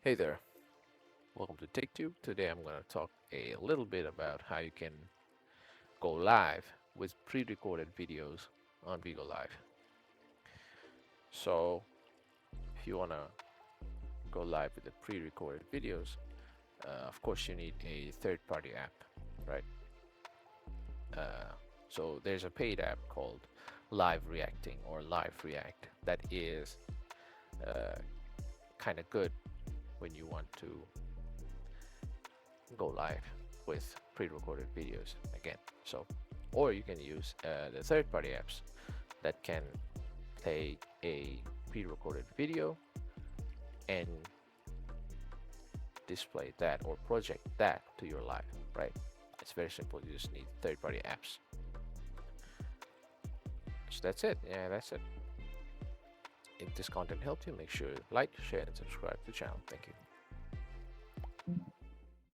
Hey there, welcome to TechTube. Today I'm going to talk a little bit about how you can go live with pre-recorded videos on Bigo Live. So if you want to go live with the pre-recorded videos, of course you need a third-party app, right? So there's a paid app called Live Reacting or Live React that is kind of good when you want to go live with pre-recorded videos again. So, or you can use the third-party apps that can play a pre-recorded video and display that or project that to your live, right? It's very simple. You just need third-party apps. So that's it. Yeah, that's it. If this content helped you, make sure you like, share, and subscribe to the channel. Thank you.